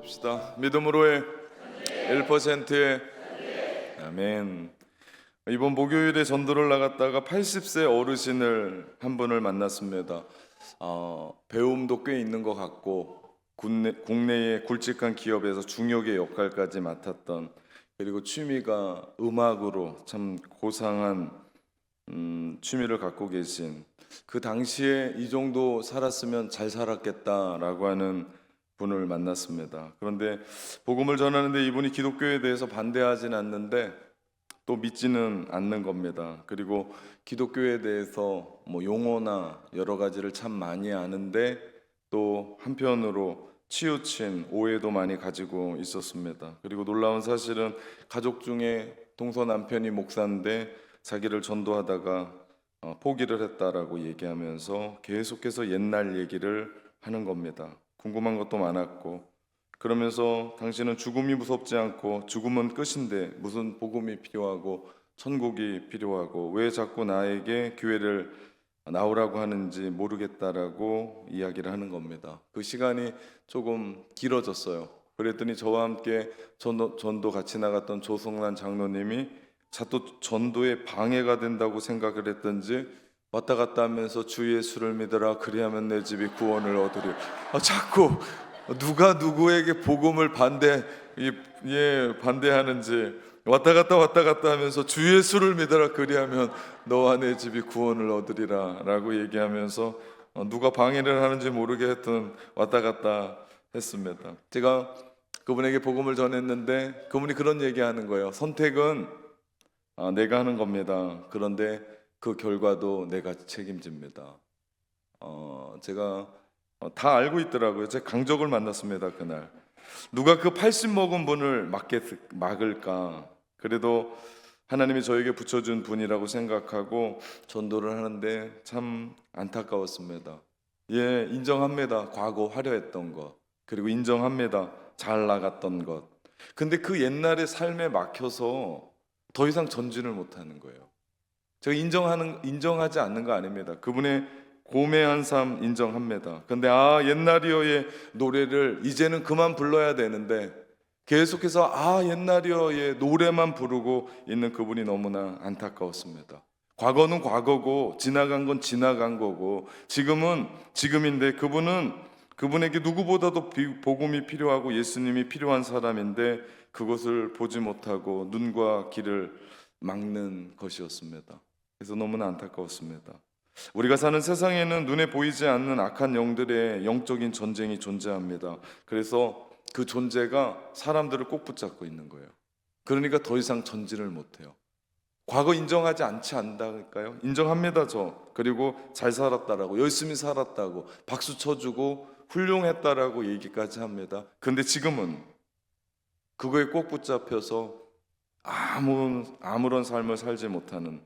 봅시다. 믿음으로의 1%의 아멘. 이번 목요일에 전도를 나갔다가 80세 어르신을 한 분을 만났습니다. 배움도 꽤 있는 것 같고 국내의 굵직한 기업에서 중역의 역할까지 맡았던, 그리고 취미가 음악으로 참 고상한 취미를 갖고 계신, 그 당시에 이 정도 살았으면 잘 살았겠다라고 하는 분을 만났습니다. 그런데 복음을 전하는데 이분이 기독교에 대해서 반대하진 않는데 또 믿지는 않는 겁니다. 그리고 기독교에 대해서 용어나 여러 가지를 참 많이 아는데 또 한편으로 치우친 오해도 많이 가지고 있었습니다. 그리고 놀라운 사실은 가족 중에 동서남편이 목사인데 자기를 전도하다가 포기를 했다라고 얘기하면서 계속해서 옛날 얘기를 하는 겁니다. 궁금한 것도 많았고, 그러면서 당신은 죽음이 무섭지 않고 죽음은 끝인데 무슨 복음이 필요하고 천국이 필요하고 왜 자꾸 나에게 교회를 나오라고 하는지 모르겠다라고 이야기를 하는 겁니다. 그 시간이 조금 길어졌어요. 그랬더니 저와 함께 전도 같이 나갔던 조성란 장로님이 자꾸 전도에 방해가 된다고 생각을 했던지 왔다 갔다 하면서 주 예수를 믿어라 그리하면 내 집이 구원을 얻으리. 자꾸 누가 누구에게 복음을 반대하는지 왔다 갔다 하면서 주 예수를 믿어라 그리하면 너와 내 집이 구원을 얻으리라 라고 얘기하면서 누가 방해를 하는지 모르게 했던 왔다 갔다 했습니다. 제가 그분에게 복음을 전했는데 그분이 그런 얘기하는 거예요. 선택은 내가 하는 겁니다. 그런데 그 결과도 내가 책임집니다. 제가 다 알고 있더라고요. 제 강적을 만났습니다. 그날 누가 그 80 먹은 분을 막을까? 그래도 하나님이 저에게 붙여준 분이라고 생각하고 전도를 하는데 참 안타까웠습니다. 예, 인정합니다. 과거 화려했던 것, 그리고 인정합니다. 잘 나갔던 것. 근데 그 옛날의 삶에 막혀서 더 이상 전진을 못하는 거예요. 제가 인정하지 않는 거 아닙니다. 그분의 고매한 삶 인정합니다. 근데 옛날이여의 노래를 이제는 그만 불러야 되는데 계속해서 옛날이여의 노래만 부르고 있는 그분이 너무나 안타까웠습니다. 과거는 과거고 지나간 건 지나간 거고 지금은 지금인데 그분에게 누구보다도 복음이 필요하고 예수님이 필요한 사람인데 그것을 보지 못하고 눈과 귀를 막는 것이었습니다. 그래서 너무나 안타까웠습니다. 우리가 사는 세상에는 눈에 보이지 않는 악한 영들의 영적인 전쟁이 존재합니다. 그래서 그 존재가 사람들을 꼭 붙잡고 있는 거예요. 그러니까 더 이상 전진을 못해요. 과거 인정하지 않지 않다니까요. 인정합니다. 그리고 잘 살았다라고, 열심히 살았다고 박수 쳐주고 훌륭했다라고 얘기까지 합니다. 근데 지금은 그거에 꼭 붙잡혀서 아무런 삶을 살지 못하는,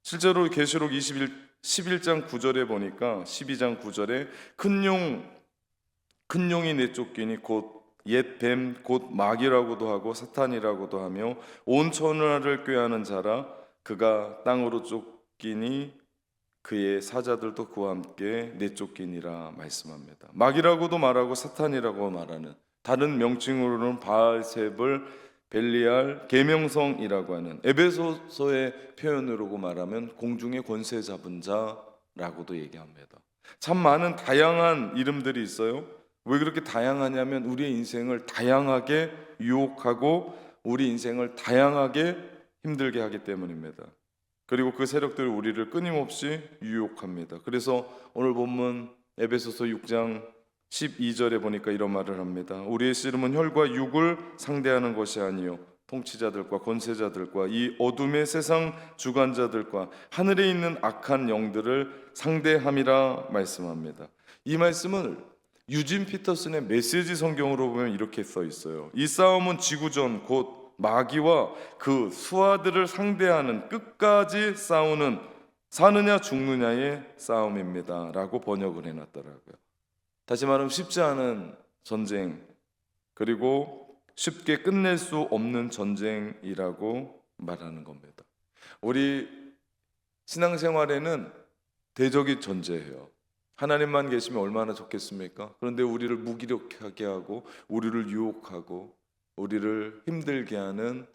실제로 계시록 11장 9절에 보니까 12장 9절에 큰 용이 내쫓기니 곧 옛 뱀 곧 마귀라고도 하고 사탄이라고도 하며 온 천하를 꾀하는 자라 그가 땅으로 쫓기니 그의 사자들도 그와 함께 내쫓기니라 말씀합니다. 마귀라고도 말하고 사탄이라고 말하는, 다른 명칭으로는 바알세불 벨리알 계명성이라고 하는, 에베소서의 표현으로 말하면 공중의 권세 잡은 자라고도 얘기합니다. 참 많은 다양한 이름들이 있어요. 왜 그렇게 다양하냐면 우리의 인생을 다양하게 유혹하고 우리 인생을 다양하게 힘들게 하기 때문입니다. 그리고 그 세력들이 우리를 끊임없이 유혹합니다. 그래서 오늘 본문 에베소서 6장 12절에 보니까 이런 말을 합니다. 우리의 씨름은 혈과 육을 상대하는 것이 아니요 통치자들과 권세자들과 이 어둠의 세상 주관자들과 하늘에 있는 악한 영들을 상대함이라 말씀합니다. 이 말씀을 유진 피터슨의 메시지 성경으로 보면 이렇게 써 있어요. 이 싸움은 지구전 곧 마귀와 그 수하들을 상대하는 끝까지 싸우는 사느냐 죽느냐의 싸움입니다 라고 번역을 해놨더라고요. 다시 말하면 쉽지 않은 전쟁, 그리고 쉽게 끝낼 수 없는 전쟁이라고 말하는 겁니다. 우리 신앙생활에는 대적이 존재해요. 하나님만 계시면 얼마나 좋겠습니까? 그런데 우리를 무기력하게 하고 우리를 유혹하고 우리를 힘들게 하는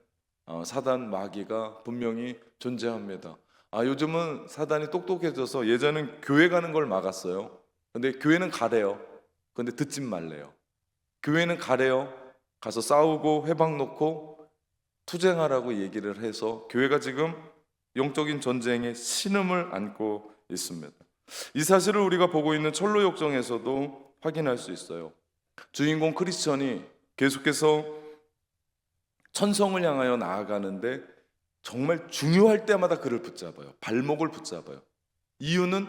사단 마귀가 분명히 존재합니다. 요즘은 사단이 똑똑해져서 예전엔 교회 가는 걸 막았어요. 근데 교회는 가래요. 근데 듣진 말래요. 교회는 가래요. 가서 싸우고 회방 놓고 투쟁하라고 얘기를 해서 교회가 지금 영적인 전쟁에 신음을 안고 있습니다. 이 사실을 우리가 보고 있는 철로역정에서도 확인할 수 있어요. 주인공 크리스천이 계속해서 천성을 향하여 나아가는데 정말 중요할 때마다 그를 붙잡아요. 발목을 붙잡아요. 이유는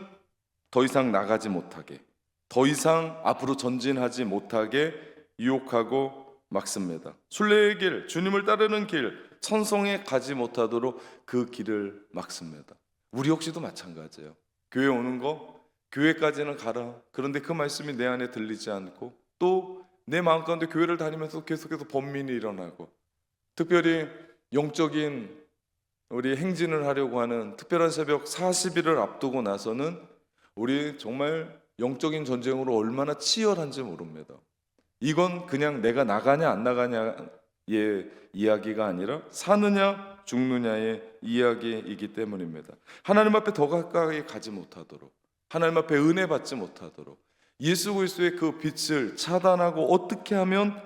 더 이상 나가지 못하게, 더 이상 앞으로 전진하지 못하게 유혹하고 막습니다. 순례의 길, 주님을 따르는 길, 천성에 가지 못하도록 그 길을 막습니다. 우리 역시도 마찬가지예요. 교회 오는 거, 교회까지는 가라. 그런데 그 말씀이 내 안에 들리지 않고 또 내 마음 가운데 교회를 다니면서 계속해서 번민이 일어나고, 특별히 영적인 우리 행진을 하려고 하는 특별한 새벽 40일을 앞두고 나서는 우리 정말 영적인 전쟁으로 얼마나 치열한지 모릅니다. 이건 그냥 내가 나가냐 안 나가냐의 이야기가 아니라 사느냐 죽느냐의 이야기이기 때문입니다. 하나님 앞에 더 가까이 가지 못하도록, 하나님 앞에 은혜 받지 못하도록 예수 그리스도의 그 빛을 차단하고 어떻게 하면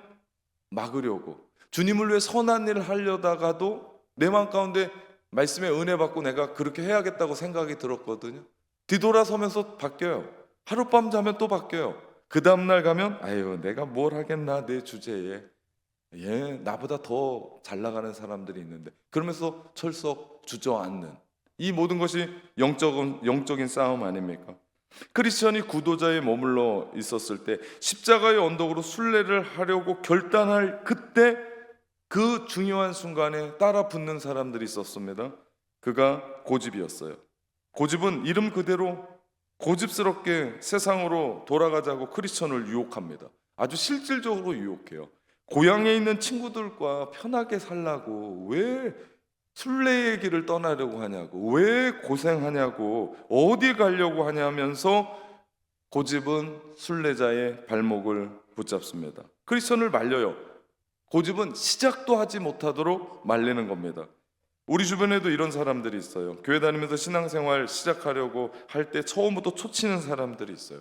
막으려고, 주님을 위해 선한 일을 하려다가도 내 마음 가운데 말씀에 은혜 받고 내가 그렇게 해야겠다고 생각이 들었거든요. 뒤돌아서면서 바뀌어요. 하룻밤 자면 또 바뀌어요. 그 다음날 가면 아유 내가 뭘 하겠나 내 주제에, 나보다 더 잘 나가는 사람들이 있는데, 그러면서 철썩 주저앉는 이 모든 것이 영적인 싸움 아닙니까? 크리스천이 구도자에 머물러 있었을 때 십자가의 언덕으로 순례를 하려고 결단할 그때 그 중요한 순간에 따라 붙는 사람들이 있었습니다. 그가 고집이었어요. 고집은 이름 그대로 고집스럽게 세상으로 돌아가자고 크리스천을 유혹합니다. 아주 실질적으로 유혹해요. 고향에 있는 친구들과 편하게 살라고 왜 순례의 길을 떠나려고 하냐고, 왜 고생하냐고, 어디 가려고 하냐면서 고집은 순례자의 발목을 붙잡습니다. 크리스천을 말려요. 고집은 시작도 하지 못하도록 말리는 겁니다. 우리 주변에도 이런 사람들이 있어요. 교회 다니면서 신앙생활 시작하려고 할 때 처음부터 초치는 사람들이 있어요.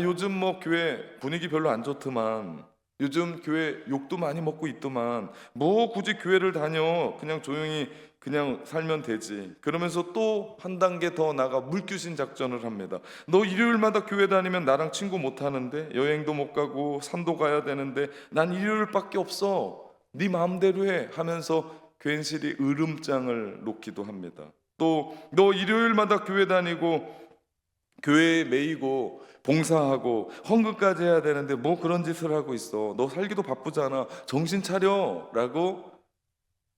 요즘 뭐 교회 분위기 별로 안 좋더만, 요즘 교회 욕도 많이 먹고 있더만, 뭐 굳이 교회를 다녀, 그냥 조용히 그냥 살면 되지. 그러면서 또 한 단계 더 나가 물귀신 작전을 합니다. 너 일요일마다 교회 다니면 나랑 친구 못 하는데, 여행도 못 가고 산도 가야 되는데 난 일요일밖에 없어, 네 마음대로 해 하면서 괜시리 으름장을 놓기도 합니다. 또 너 일요일마다 교회 다니고 교회에 매이고 봉사하고 헌금까지 해야 되는데 뭐 그런 짓을 하고 있어, 너 살기도 바쁘잖아, 정신 차려 라고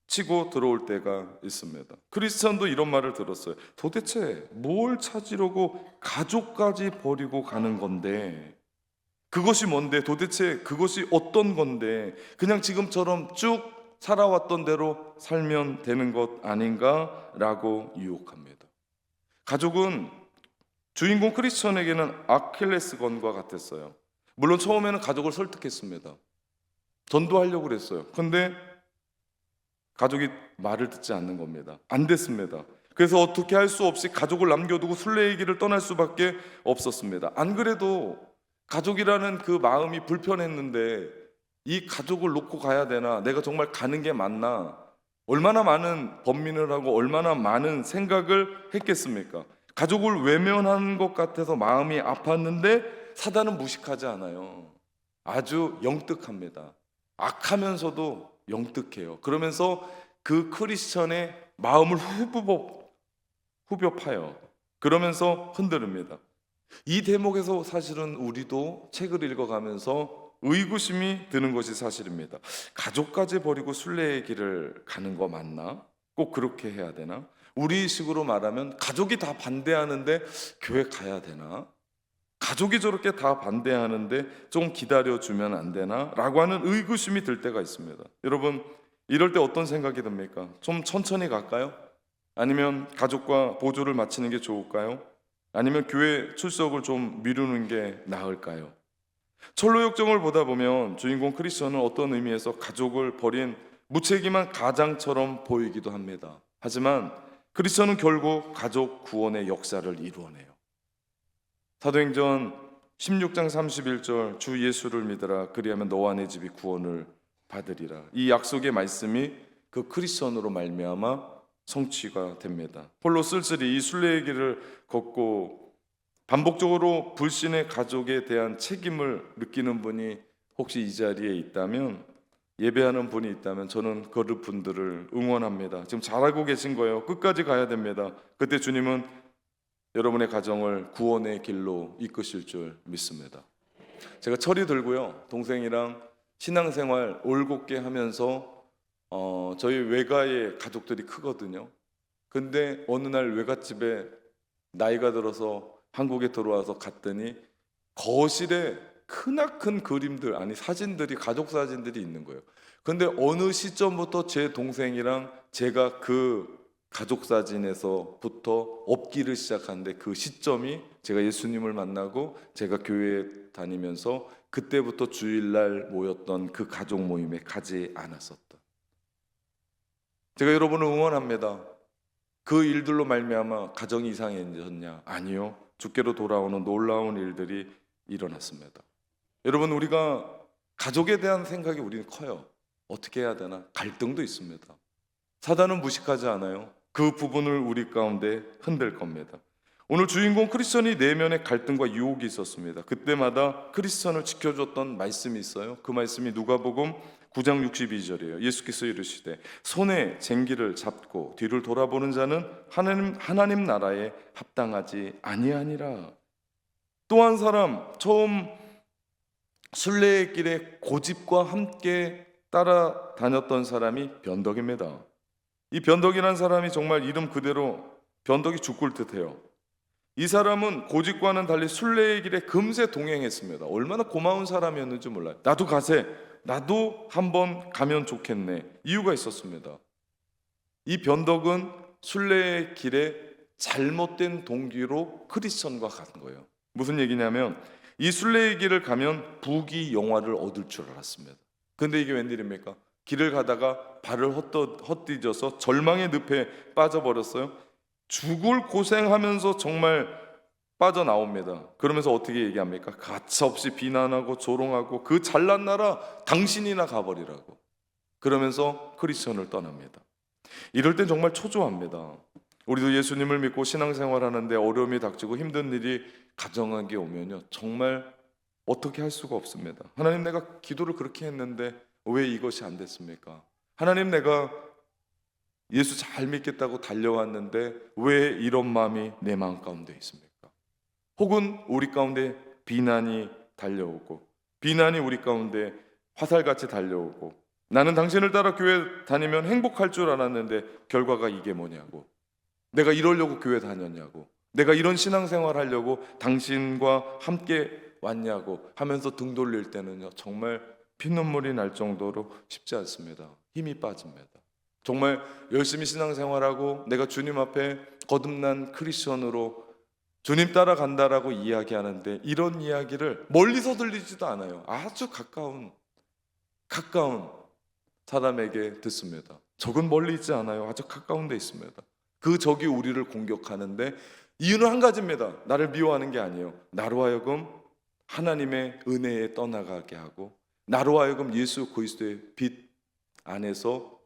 치고 들어올 때가 있습니다. 크리스천도 이런 말을 들었어요. 도대체 뭘 찾으려고 가족까지 버리고 가는 건데, 그것이 뭔데, 도대체 그것이 어떤 건데, 그냥 지금처럼 쭉 살아왔던 대로 살면 되는 것 아닌가 라고 유혹합니다. 가족은 주인공 크리스천에게는 아킬레스건과 같았어요. 물론 처음에는 가족을 설득했습니다. 전도하려고 그랬어요. 근데 가족이 말을 듣지 않는 겁니다. 안 됐습니다. 그래서 어떻게 할 수 없이 가족을 남겨두고 순례의 길을 떠날 수밖에 없었습니다. 안 그래도 가족이라는 그 마음이 불편했는데 이 가족을 놓고 가야 되나, 내가 정말 가는 게 맞나, 얼마나 많은 번민을 하고 얼마나 많은 생각을 했겠습니까? 가족을 외면한 것 같아서 마음이 아팠는데 사단은 무식하지 않아요. 아주 영특합니다. 악하면서도 영특해요. 그러면서 그 크리스천의 마음을 후벼 파요. 그러면서 흔들립니다. 이 대목에서 사실은 우리도 책을 읽어가면서 의구심이 드는 것이 사실입니다. 가족까지 버리고 순례의 길을 가는 거 맞나? 꼭 그렇게 해야 되나? 우리 식으로 말하면 가족이 다 반대하는데 교회 가야 되나? 가족이 저렇게 다 반대하는데 좀 기다려주면 안 되나? 라고 하는 의구심이 들 때가 있습니다. 여러분, 이럴 때 어떤 생각이 듭니까? 좀 천천히 갈까요? 아니면 가족과 보조를 맞추는 게 좋을까요? 아니면 교회 출석을 좀 미루는 게 나을까요? 철로 역정을 보다 보면 주인공 크리스천은 어떤 의미에서 가족을 버린 무책임한 가장처럼 보이기도 합니다. 하지만 크리스천은 결국 가족 구원의 역사를 이루어내요. 사도행전 16장 31절 주 예수를 믿으라 그리하면 너와 내 집이 구원을 받으리라. 이 약속의 말씀이 그 크리스천으로 말미암아 성취가 됩니다. 홀로 쓸쓸히 이 순례의 길을 걷고 반복적으로 불신의 가족에 대한 책임을 느끼는 분이 혹시 이 자리에 있다면, 예배하는 분이 있다면 저는 그 분들을 응원합니다. 지금 잘하고 계신 거예요. 끝까지 가야 됩니다. 그때 주님은 여러분의 가정을 구원의 길로 이끄실 줄 믿습니다. 제가 철이 들고요, 동생이랑 신앙생활 올곧게 하면서 저희 외가의 가족들이 크거든요. 근데 어느 날 외갓집에 나이가 들어서 한국에 들어와서 갔더니 거실에 크나큰 그림들, 아니 사진들이, 가족 사진들이 있는 거예요. 근데 어느 시점부터 제 동생이랑 제가 그 가족 사진에서부터 없기를 시작하는데, 그 시점이 제가 예수님을 만나고 제가 교회에 다니면서 그때부터 주일날 모였던 그 가족 모임에 가지 않았었던, 제가 여러분을 응원합니다. 그 일들로 말미암아 가정이 이상해졌냐? 아니요. 주께로 돌아오는 놀라운 일들이 일어났습니다. 여러분, 우리가 가족에 대한 생각이 우리는 커요. 어떻게 해야 되나? 갈등도 있습니다. 사단은 무식하지 않아요. 그 부분을 우리 가운데 흔들 겁니다. 오늘 주인공 크리스천이 내면의 갈등과 유혹이 있었습니다. 그때마다 크리스천을 지켜줬던 말씀이 있어요. 그 말씀이 누가복음 9장 62절이에요. 예수께서 이르시되 손에 쟁기를 잡고 뒤를 돌아보는 자는 하나님 나라에 합당하지 아니하니라. 또 한 사람, 처음 순례의 길에 고집과 함께 따라다녔던 사람이 변덕입니다. 이 변덕이라는 사람이 정말 이름 그대로 변덕이 죽을 듯해요. 이 사람은 고집과는 달리 순례의 길에 금세 동행했습니다. 얼마나 고마운 사람이었는지 몰라요. 나도 가세, 나도 한번 가면 좋겠네. 이유가 있었습니다. 이 변덕은 순례의 길에 잘못된 동기로 크리스천과 간 거예요. 무슨 얘기냐면, 이 순례의 길을 가면 부귀 영화를 얻을 줄 알았습니다. 근데 이게 웬일입니까? 길을 가다가 발을 헛디뎌서 절망의 늪에 빠져버렸어요. 죽을 고생하면서 정말 빠져나옵니다. 그러면서 어떻게 얘기합니까? 가차없이 비난하고 조롱하고 그 잘난 나라 당신이나 가버리라고, 그러면서 크리스천을 떠납니다. 이럴 땐 정말 초조합니다. 우리도 예수님을 믿고 신앙생활하는데 어려움이 닥치고 힘든 일이 가정하게 오면요, 정말 어떻게 할 수가 없습니다. 하나님, 내가 기도를 그렇게 했는데 왜 이것이 안 됐습니까? 하나님, 내가 예수 잘 믿겠다고 달려왔는데 왜 이런 마음이 내 마음 가운데 있습니까? 혹은 우리 가운데 비난이 달려오고, 비난이 우리 가운데 화살같이 달려오고, 나는 당신을 따라 교회 다니면 행복할 줄 알았는데 결과가 이게 뭐냐고, 내가 이러려고 교회 다녔냐고, 내가 이런 신앙생활 하려고 당신과 함께 왔냐고 하면서 등 돌릴 때는요, 정말 피눈물이 날 정도로 쉽지 않습니다. 힘이 빠집니다. 정말 열심히 신앙생활하고 내가 주님 앞에 거듭난 크리스천으로 주님 따라간다라고 이야기하는데, 이런 이야기를 멀리서 들리지도 않아요. 아주 가까운 사람에게 듣습니다. 적은 멀리 있지 않아요. 아주 가까운 데 있습니다. 그 적이 우리를 공격하는데 이유는 한 가지입니다. 나를 미워하는 게 아니에요. 나로 하여금 하나님의 은혜에 떠나가게 하고, 나로 하여금 예수 그리스도의 빛 안에서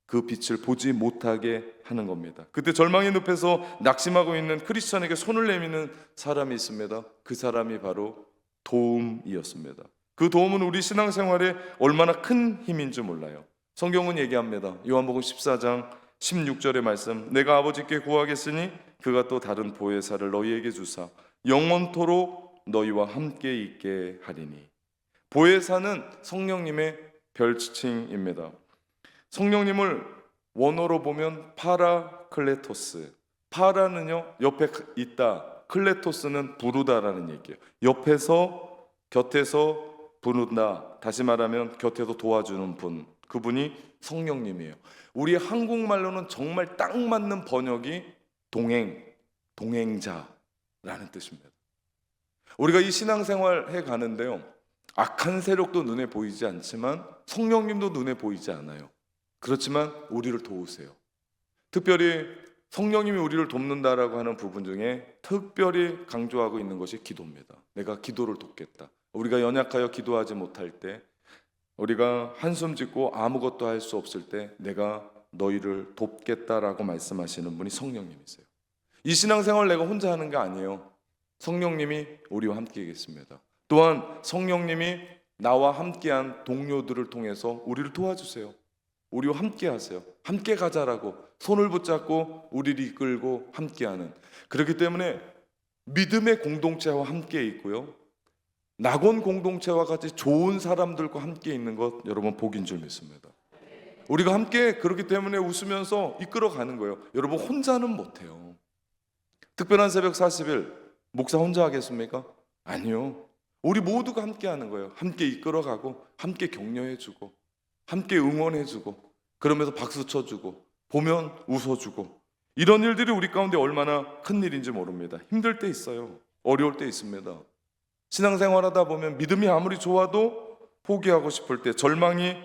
그 빛을 보지 못하게 하는 겁니다. 그때 절망의 늪에서 낙심하고 있는 크리스천에게 손을 내미는 사람이 있습니다. 그 사람이 바로 도움이었습니다. 그 도움은 우리 신앙생활에 얼마나 큰 힘인지 몰라요. 성경은 얘기합니다. 요한복음 14장 16절의 말씀, 내가 아버지께 구하겠으니 그가 또 다른 보혜사를 너희에게 주사 영원토록 너희와 함께 있게 하리니. 보혜사는 성령님의 별칭입니다. 성령님을 원어로 보면 파라클레토스, 파라는요 옆에 있다, 클레토스는 부르다라는 얘기예요. 옆에서, 곁에서 부른다, 다시 말하면 곁에서 도와주는 분, 그분이 성령님이에요. 우리 한국말로는 정말 딱 맞는 번역이 동행자, 라는 뜻입니다. 우리가 이 신앙생활 해 가는데요, 악한 세력도 눈에 보이지 않지만 성령님도 눈에 보이지 않아요. 그렇지만 우리를 도우세요. 특별히 성령님이 우리를 돕는다라고 하는 부분 중에 특별히 강조하고 있는 것이 기도입니다. 내가 기도를 돕겠다. 우리가 연약하여 기도하지 못할 때, 우리가 한숨 짓고 아무것도 할 수 없을 때 내가 너희를 돕겠다라고 말씀하시는 분이 성령님이세요. 이 신앙생활 내가 혼자 하는 게 아니에요. 성령님이 우리와 함께 계십니다. 또한 성령님이 나와 함께한 동료들을 통해서 우리를 도와주세요. 우리와 함께 하세요. 함께 가자라고 손을 붙잡고 우리를 이끌고 함께하는, 그렇기 때문에 믿음의 공동체와 함께 있고요, 낙원 공동체와 같이 좋은 사람들과 함께 있는 것, 여러분 복인 줄 믿습니다. 우리가 함께 그렇기 때문에 웃으면서 이끌어가는 거예요. 여러분 혼자는 못해요. 특별한 새벽 40일 목사 혼자 하겠습니까? 아니요. 우리 모두가 함께 하는 거예요. 함께 이끌어가고 함께 격려해주고 함께 응원해주고 그러면서 박수 쳐주고 보면 웃어주고, 이런 일들이 우리 가운데 얼마나 큰 일인지 모릅니다. 힘들 때 있어요. 어려울 때 있습니다. 신앙생활하다 보면 믿음이 아무리 좋아도 포기하고 싶을 때, 절망이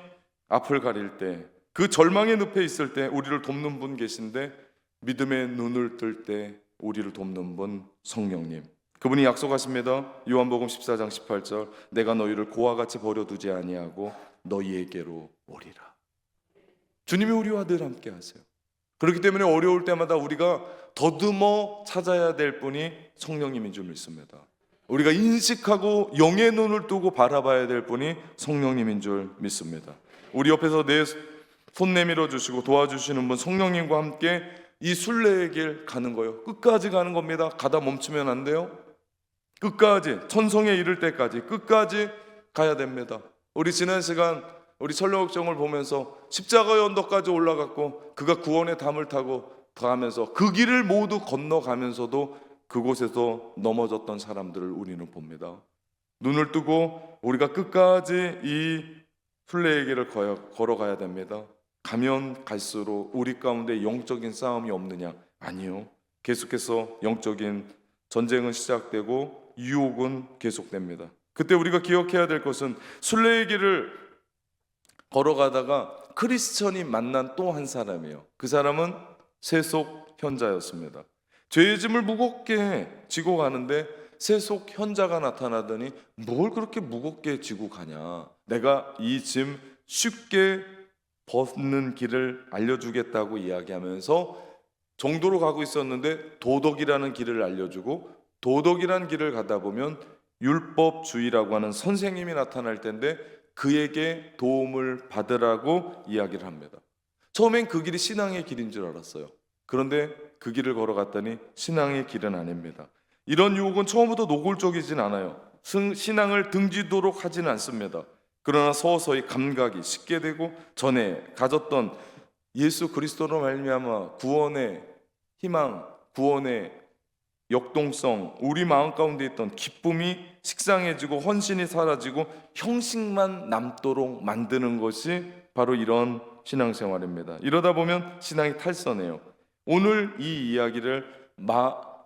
앞을 가릴 때, 그 절망의 늪에 있을 때 우리를 돕는 분 계신데, 믿음의 눈을 뜰 때 우리를 돕는 분 성령님, 그분이 약속하십니다. 요한복음 14장 18절, 내가 너희를 고와 같이 버려두지 아니하고 너희에게로 오리라. 주님이 우리와 늘 함께 하세요. 그렇기 때문에 어려울 때마다 우리가 더듬어 찾아야 될 분이 성령님인 줄 믿습니다. 우리가 인식하고 영의 눈을 뜨고 바라봐야 될 분이 성령님인 줄 믿습니다. 우리 옆에서 내 손 내밀어 주시고 도와주시는 분 성령님과 함께 이 순례의 길 가는 거예요. 끝까지 가는 겁니다. 가다 멈추면 안 돼요. 끝까지, 천성에 이를 때까지 끝까지 가야 됩니다. 우리 지난 시간 우리 설령옥정을 보면서 십자가의 언덕까지 올라갔고 그가 구원의 담을 타고 가면서 그 길을 모두 건너가면서도 그곳에서 넘어졌던 사람들을 우리는 봅니다. 눈을 뜨고 우리가 끝까지 이 순례의 길을 걸어가야 됩니다. 가면 갈수록 우리 가운데 영적인 싸움이 없느냐? 아니요. 계속해서 영적인 전쟁은 시작되고 유혹은 계속됩니다. 그때 우리가 기억해야 될 것은 순례의 길을 걸어가다가 크리스천이 만난 또 한 사람이에요. 그 사람은 세속 현자였습니다. 죄의 짐을 무겁게 지고 가는데 세속 현자가 나타나더니 뭘 그렇게 무겁게 지고 가냐, 내가 이 짐 쉽게 벗는 길을 알려주겠다고 이야기하면서 정도로 가고 있었는데 도덕이라는 길을 알려주고, 도덕이라는 길을 가다 보면 율법주의라고 하는 선생님이 나타날 텐데 그에게 도움을 받으라고 이야기를 합니다. 처음엔 그 길이 신앙의 길인 줄 알았어요. 그런데 그 길을 걸어갔더니 신앙의 길은 아닙니다. 이런 유혹은 처음부터 노골적이진 않아요. 신앙을 등지도록 하지는 않습니다. 그러나 서서히 감각이 식게 되고 전에 가졌던 예수 그리스도로 말미암아 구원의 희망, 구원의 역동성, 우리 마음 가운데 있던 기쁨이 식상해지고 헌신이 사라지고 형식만 남도록 만드는 것이 바로 이런 신앙생활입니다. 이러다 보면 신앙이 탈선해요. 오늘 이 이야기를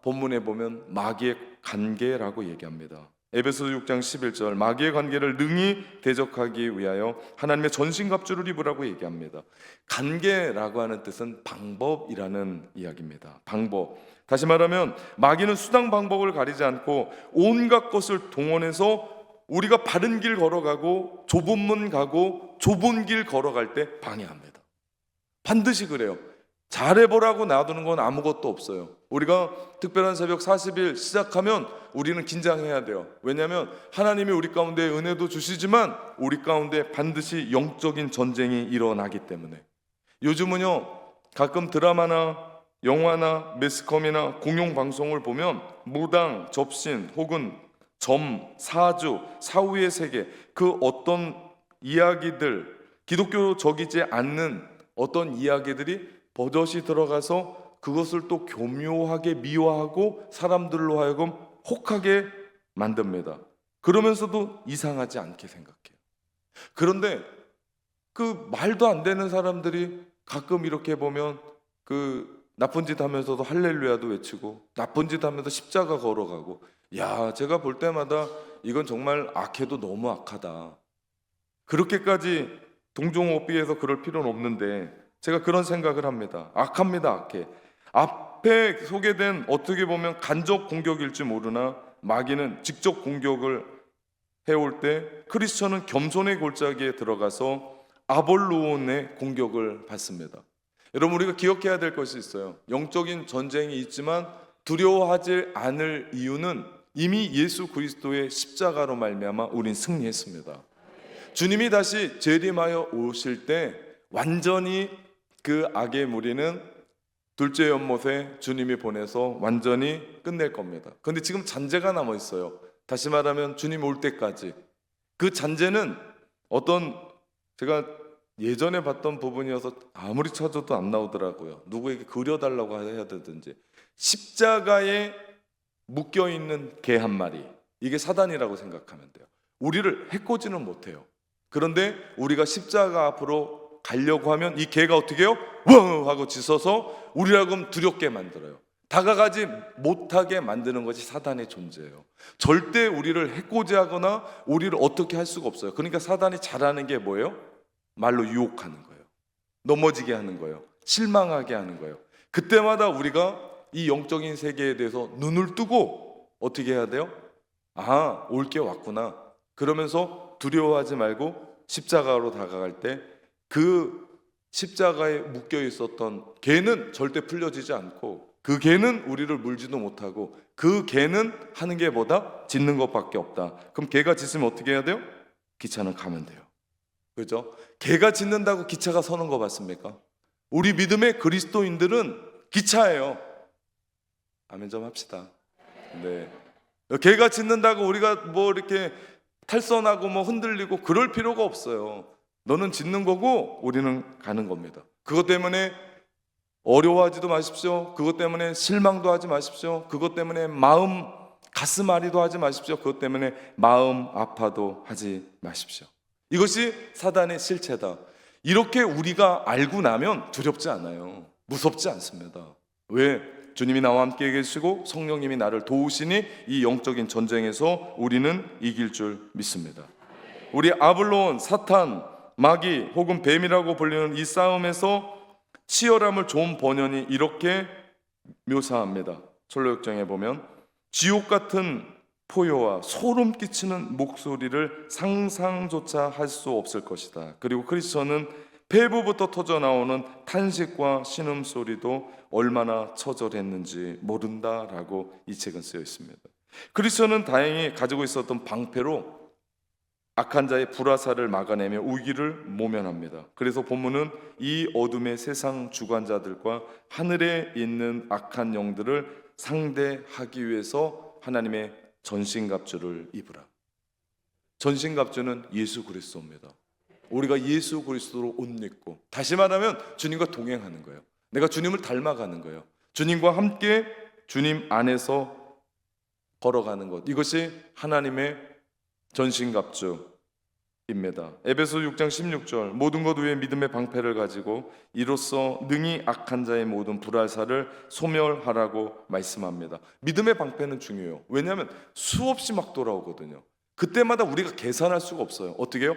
본문에 보면 마귀의 관계라고 얘기합니다. 에베소서 6장 11절, 마귀의 관계를 능히 대적하기 위하여 하나님의 전신갑주를 입으라고 얘기합니다. 관계라고 하는 뜻은 방법이라는 이야기입니다. 방법. 다시 말하면 마귀는 수단 방법을 가리지 않고 온갖 것을 동원해서 우리가 바른 길 걸어가고 좁은 문 가고 좁은 길 걸어갈 때 방해합니다. 반드시 그래요. 잘해보라고 놔두는 건 아무것도 없어요. 우리가 특별한 새벽 40일 시작하면 우리는 긴장해야 돼요. 왜냐하면 하나님이 우리 가운데 은혜도 주시지만 우리 가운데 반드시 영적인 전쟁이 일어나기 때문에. 요즘은요, 가끔 드라마나 영화나 매스컴이나 공영방송을 보면 무당, 접신 혹은 점, 사주, 사후의 세계, 그 어떤 이야기들, 기독교적이지 않는 어떤 이야기들이 버젓이 들어가서 그것을 또 교묘하게 미화하고 사람들로 하여금 혹하게 만듭니다. 그러면서도 이상하지 않게 생각해요. 그런데 그 말도 안 되는 사람들이 가끔 이렇게 보면 그 나쁜 짓 하면서도 할렐루야도 외치고 나쁜 짓 하면서 십자가 걸어가고, 야, 제가 볼 때마다 이건 정말 악해도 너무 악하다. 그렇게까지 동종업비해서 그럴 필요는 없는데 제가 그런 생각을 합니다. 악합니다, 악해. 앞에 소개된 어떻게 보면 간접 공격일지 모르나 마귀는 직접 공격을 해올 때 크리스천은 겸손의 골짜기에 들어가서 아볼로온의 공격을 받습니다. 여러분, 우리가 기억해야 될 것이 있어요. 영적인 전쟁이 있지만 두려워하지 않을 이유는 이미 예수 그리스도의 십자가로 말미암아 우린 승리했습니다. 주님이 다시 재림하여 오실 때 완전히 그 악의 무리는 둘째 연못에 주님이 보내서 완전히 끝낼 겁니다. 그런데 지금 잔재가 남아 있어요. 다시 말하면 주님 올 때까지. 그 잔재는 제가 예전에 봤던 부분이어서 아무리 찾아도 안 나오더라고요. 누구에게 그려달라고 해야 되든지. 십자가에 묶여있는 개 한 마리, 이게 사단이라고 생각하면 돼요. 우리를 해코지는 못해요. 그런데 우리가 십자가 앞으로 가려고 하면 이 개가 어떻게 해요? 왕 하고 짖어서 우리라고 두렵게 만들어요. 다가가지 못하게 만드는 것이 사단의 존재예요. 절대 우리를 해코지하거나 우리를 어떻게 할 수가 없어요. 그러니까 사단이 잘하는 게 뭐예요? 말로 유혹하는 거예요. 넘어지게 하는 거예요. 실망하게 하는 거예요. 그때마다 우리가 이 영적인 세계에 대해서 눈을 뜨고 어떻게 해야 돼요? 아, 올 게 왔구나. 그러면서 두려워하지 말고 십자가로 다가갈 때 그 십자가에 묶여 있었던 개는 절대 풀려지지 않고, 그 개는 우리를 물지도 못하고, 그 개는 하는 게 뭐다? 짖는 것밖에 없다. 그럼 개가 짖으면 어떻게 해야 돼요? 기차는 가면 돼요. 그죠? 개가 짖는다고 기차가 서는 거 봤습니까? 우리 믿음의 그리스도인들은 기차예요. 아멘 좀 합시다. 네. 개가 짖는다고 우리가 뭐 이렇게 탈선하고 뭐 흔들리고 그럴 필요가 없어요. 너는 짖는 거고 우리는 가는 겁니다. 그것 때문에 어려워하지도 마십시오. 그것 때문에 실망도 하지 마십시오. 그것 때문에 마음 가슴 아리도 하지 마십시오. 그것 때문에 마음 아파도 하지 마십시오. 이것이 사단의 실체다. 이렇게 우리가 알고 나면 두렵지 않아요. 무섭지 않습니다. 왜? 주님이 나와 함께 계시고 성령님이 나를 도우시니 이 영적인 전쟁에서 우리는 이길 줄 믿습니다. 우리 아블론, 사탄, 마귀 혹은 뱀이라고 불리는 이 싸움에서 치열함을 존 버년이 이렇게 묘사합니다. 철로역정에 보면 지옥 같은 포효와 소름 끼치는 목소리를 상상조차 할 수 없을 것이다. 그리고 크리스천은 폐부부터 터져나오는 탄식과 신음소리도 얼마나 처절했는지 모른다라고 이 책은 쓰여 있습니다. 크리스천은 다행히 가지고 있었던 방패로 악한 자의 불화살을 막아내며 우기를 모면합니다. 그래서 본문은 이 어둠의 세상 주관자들과 하늘에 있는 악한 영들을 상대하기 위해서 하나님의 전신갑주를 입으라. 전신갑주는 예수 그리스도입니다. 우리가 예수 그리스도로 옷 입고, 다시 말하면 주님과 동행하는 거예요. 내가 주님을 닮아가는 거예요. 주님과 함께 주님 안에서 걸어가는 것, 이것이 하나님의 전신갑주입니다. 에베소 6장 16절 모든 것 위에 믿음의 방패를 가지고 이로써 능히 악한 자의 모든 불알사를 소멸하라고 말씀합니다. 믿음의 방패는 중요해요. 왜냐하면 수없이 막 돌아오거든요. 그때마다 우리가 계산할 수가 없어요. 어떻게 해요?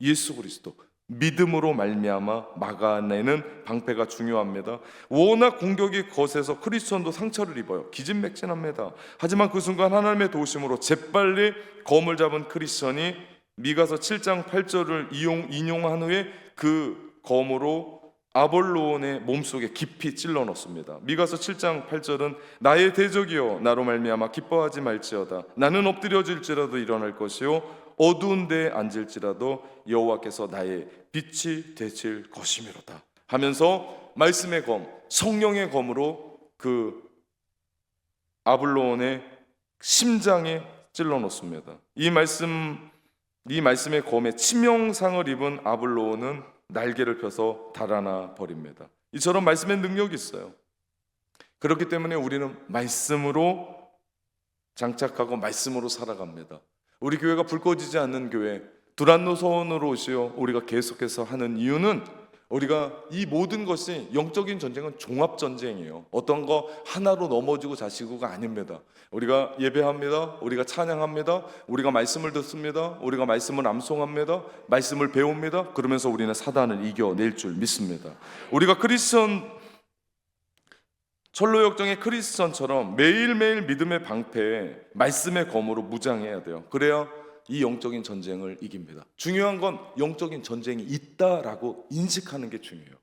예수 그리스도 믿음으로 말미암아 막아내는 방패가 중요합니다. 워낙 공격이 거세서 크리스천도 상처를 입어요. 기진맥진합니다. 하지만 그 순간 하나님의 도우심으로 재빨리 검을 잡은 크리스천이 미가서 7장 8절을 인용한 후에 그 검으로 아볼로온의 몸속에 깊이 찔러 넣습니다. 미가서 7장 8절은 나의 대적이여 나로 말미암아 기뻐하지 말지어다. 나는 엎드려질지라도 일어날 것이요 어두운 데에 앉을지라도 여호와께서 나의 빛이 되실 것이미로다 하면서 말씀의 검, 성령의 검으로 그 아볼로온의 심장에 찔러 놓습니다. 이 말씀의 검에 치명상을 입은 아볼로온은 날개를 펴서 달아나 버립니다. 이처럼 말씀의 능력이 있어요. 그렇기 때문에 우리는 말씀으로 장착하고 말씀으로 살아갑니다. 우리 교회가 불 꺼지지 않는 교회, 두란노 소원으로 오시어 우리가 계속해서 하는 이유는 우리가 이 모든 것이 영적인 전쟁은 종합 전쟁이에요. 어떤 거 하나로 넘어지고 자시고가 아닙니다. 우리가 예배합니다. 우리가 찬양합니다. 우리가 말씀을 듣습니다. 우리가 말씀을 암송합니다. 말씀을 배웁니다. 그러면서 우리는 사단을 이겨낼 줄 믿습니다. 우리가 크리스천 철로역정의 크리스천처럼 매일매일 믿음의 방패에 말씀의 검으로 무장해야 돼요. 그래야 이 영적인 전쟁을 이깁니다. 중요한 건 영적인 전쟁이 있다라고 인식하는 게 중요해요.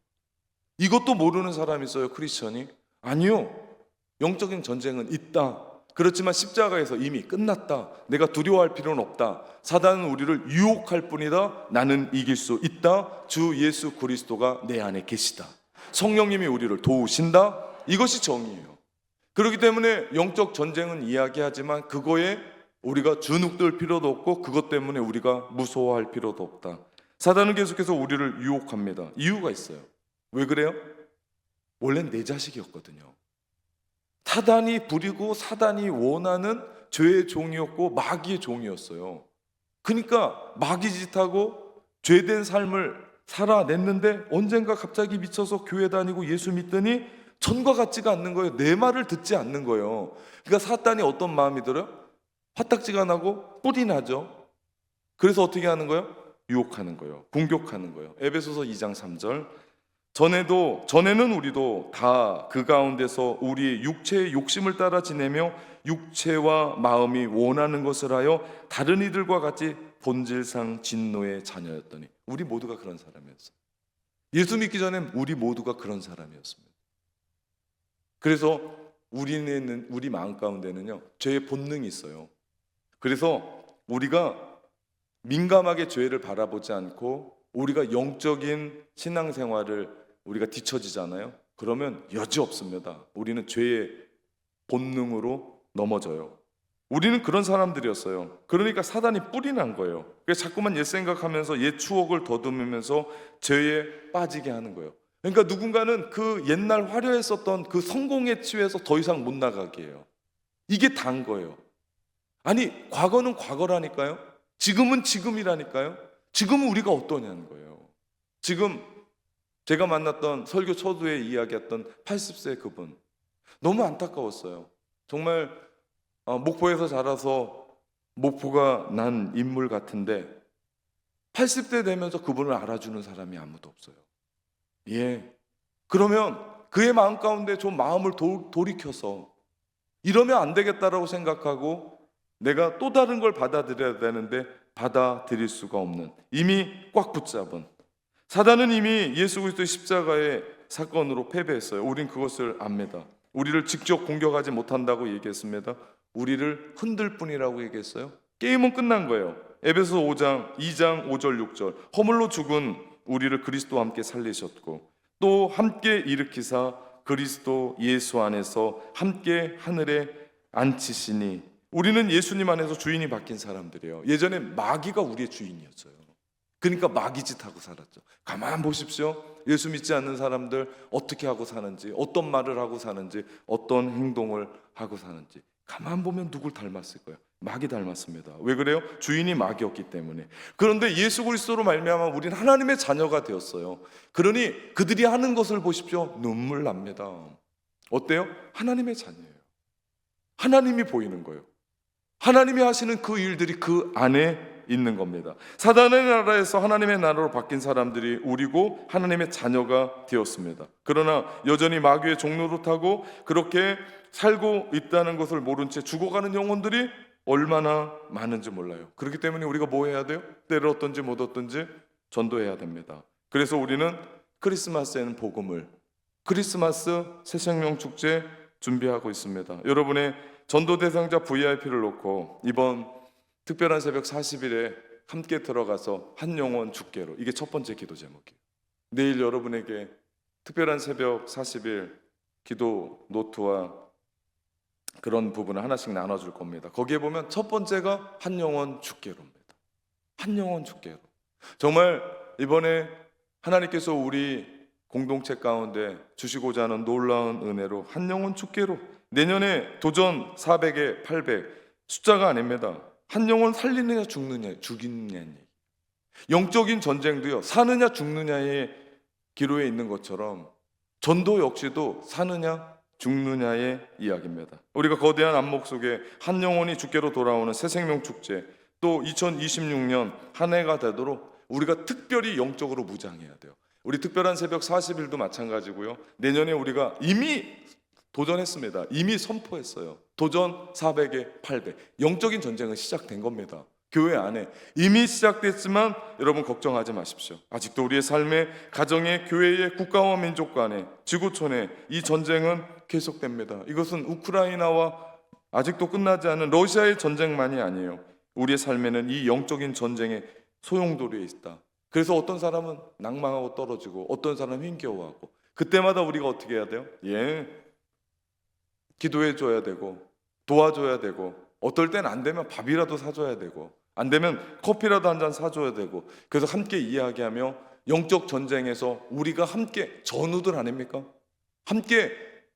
이것도 모르는 사람이 있어요, 크리스천이? 아니요. 영적인 전쟁은 있다. 그렇지만 십자가에서 이미 끝났다. 내가 두려워할 필요는 없다. 사단은 우리를 유혹할 뿐이다. 나는 이길 수 있다. 주 예수 그리스도가 내 안에 계시다. 성령님이 우리를 도우신다. 이것이 정의예요. 그렇기 때문에 영적 전쟁은 이야기하지만 그거에 우리가 주눅들 필요도 없고 그것 때문에 우리가 무서워할 필요도 없다. 사단은 계속해서 우리를 유혹합니다. 이유가 있어요. 왜 그래요? 원래는 내 자식이었거든요. 사단이 부리고 사단이 원하는 죄의 종이었고 마귀의 종이었어요. 그러니까 마귀 짓하고 죄된 삶을 살아냈는데 언젠가 갑자기 미쳐서 교회 다니고 예수 믿더니 전과 같지가 않는 거예요. 내 말을 듣지 않는 거예요. 그러니까 사단이 어떤 마음이 들어요? 화딱지가 나고 뿔이 나죠. 그래서 어떻게 하는 거예요? 유혹하는 거예요. 공격하는 거예요. 에베소서 2장 3절. 전에는 우리도 다 그 가운데서 우리의 육체의 욕심을 따라 지내며 육체와 마음이 원하는 것을 하여 다른 이들과 같이 본질상 진노의 자녀였더니. 우리 모두가 그런 사람이었어요. 예수 믿기 전엔 우리 모두가 그런 사람이었습니다. 그래서 우리 마음 가운데는요, 죄의 본능이 있어요. 그래서 우리가 민감하게 죄를 바라보지 않고 우리가 영적인 신앙생활을 우리가 뒤처지잖아요. 그러면 여지없습니다. 우리는 죄의 본능으로 넘어져요. 우리는 그런 사람들이었어요. 그러니까 사단이 뿔이 난 거예요. 그래서 자꾸만 옛 생각하면서 옛 추억을 더듬으면서 죄에 빠지게 하는 거예요. 그러니까 누군가는 그 옛날 화려했었던 그 성공에 취해서 더 이상 못 나가게 해요. 이게 다인 거예요. 아니, 과거는 과거라니까요. 지금은 지금이라니까요. 지금은 우리가 어떠냐는 거예요. 지금 제가 만났던 설교 초두에 이야기했던 80세 그분, 너무 안타까웠어요. 정말 목포에서 자라서 목포가 난 인물 같은데 80대 되면서 그분을 알아주는 사람이 아무도 없어요. 예. 그러면 그의 마음 가운데 좀 마음을 돌이켜서 이러면 안 되겠다라고 생각하고 내가 또 다른 걸 받아들여야 되는데 받아들일 수가 없는, 이미 꽉 붙잡은, 사단은 이미 예수 그리스도의 십자가의 사건으로 패배했어요. 우린 그것을 압니다. 우리를 직접 공격하지 못한다고 얘기했습니다. 우리를 흔들 뿐이라고 얘기했어요. 게임은 끝난 거예요. 에베소 5장 2장 5절 6절. 허물로 죽은 우리를 그리스도와 함께 살리셨고 또 함께 일으키사 그리스도 예수 안에서 함께 하늘에 앉히시니. 우리는 예수님 안에서 주인이 바뀐 사람들이에요. 예전에 마귀가 우리의 주인이었어요. 그러니까 마귀짓하고 살았죠. 가만 보십시오. 예수 믿지 않는 사람들 어떻게 하고 사는지, 어떤 말을 하고 사는지, 어떤 행동을 하고 사는지 가만 보면 누굴 닮았을 거예요? 마귀 닮았습니다. 왜 그래요? 주인이 마귀였기 때문에. 그런데 예수 그리스도로 말미암아 우리는 하나님의 자녀가 되었어요. 그러니 그들이 하는 것을 보십시오. 눈물 납니다. 어때요? 하나님의 자녀예요. 하나님이 보이는 거예요. 하나님이 하시는 그 일들이 그 안에 있는 겁니다. 사단의 나라에서 하나님의 나라로 바뀐 사람들이 우리고 하나님의 자녀가 되었습니다. 그러나 여전히 마귀의 종로로 타고 그렇게 살고 있다는 것을 모른 채 죽어가는 영혼들이 얼마나 많은지 몰라요. 그렇기 때문에 우리가 뭐 해야 돼요? 때를 얻든지 못 얻든지 전도해야 됩니다. 그래서 우리는 크리스마스에는 복음을, 크리스마스 새생명 축제 준비하고 있습니다. 여러분의 전도 대상자 VIP를 놓고 이번 특별한 새벽 40일에 함께 들어가서 한 영혼 죽게로, 이게 첫 번째 기도 제목이에요. 내일 여러분에게 특별한 새벽 40일 기도 노트와 그런 부분을 하나씩 나눠줄 겁니다. 거기에 보면 첫 번째가 한 영혼 죽게로입니다. 한 영혼 죽게로. 정말 이번에 하나님께서 우리 공동체 가운데 주시고자 하는 놀라운 은혜로 한 영혼 죽게로, 내년에 도전 400에 800 숫자가 아닙니다. 한 영혼 살리느냐 죽느냐 죽이느냐. 영적인 전쟁도요, 사느냐 죽느냐의 기로에 있는 것처럼 전도 역시도 사느냐 죽느냐의 이야기입니다. 우리가 거대한 안목 속에 한 영혼이 주께로 돌아오는 새생명 축제, 또 2026년 한 해가 되도록 우리가 특별히 영적으로 무장해야 돼요. 우리 특별한 새벽 40일도 마찬가지고요. 내년에 우리가 이미 도전했습니다. 이미 선포했어요. 도전 400에 800. 영적인 전쟁은 시작된 겁니다. 교회 안에 이미 시작됐지만 여러분 걱정하지 마십시오. 아직도 우리의 삶에, 가정에, 교회에, 국가와 민족 간에, 지구촌에 이 전쟁은 계속됩니다. 이것은 우크라이나와 아직도 끝나지 않은 러시아의 전쟁만이 아니에요. 우리의 삶에는 이 영적인 전쟁의 소용돌이에 있다. 그래서 어떤 사람은 낭망하고 떨어지고 어떤 사람은 힘겨워하고, 그때마다 우리가 어떻게 해야 돼요? 기도해 줘야 되고 도와줘야 되고, 어떨 땐 안 되면 밥이라도 사줘야 되고, 안 되면 커피라도 한 잔 사줘야 되고, 그래서 함께 이야기하며 영적 전쟁에서 우리가 함께 전우들 아닙니까? 함께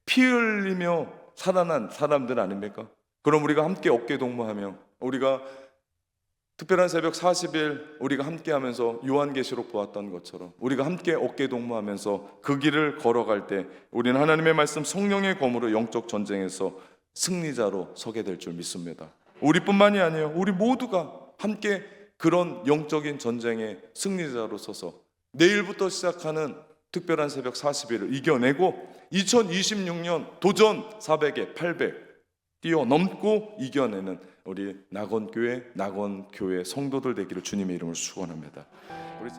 피 흘리며 살아난 사람들 아닙니까? 그럼 우리가 함께 어깨 동무하며, 우리가 특별한 새벽 40일 우리가 함께 하면서 요한계시록 보았던 것처럼 우리가 함께 어깨 동무하면서 그 길을 걸어갈 때 우리는 하나님의 말씀 성령의 검으로 영적 전쟁에서 승리자로 서게 될 줄 믿습니다. 우리뿐만이 아니에요. 우리 모두가 함께 그런 영적인 전쟁의 승리자로 서서 내일부터 시작하는 특별한 새벽 40일을 이겨내고 2026년 도전 400에 800 뛰어넘고 이겨내는 우리 낙원교회, 낙원교회 성도들 되기를 주님의 이름으로 축원합니다. 우리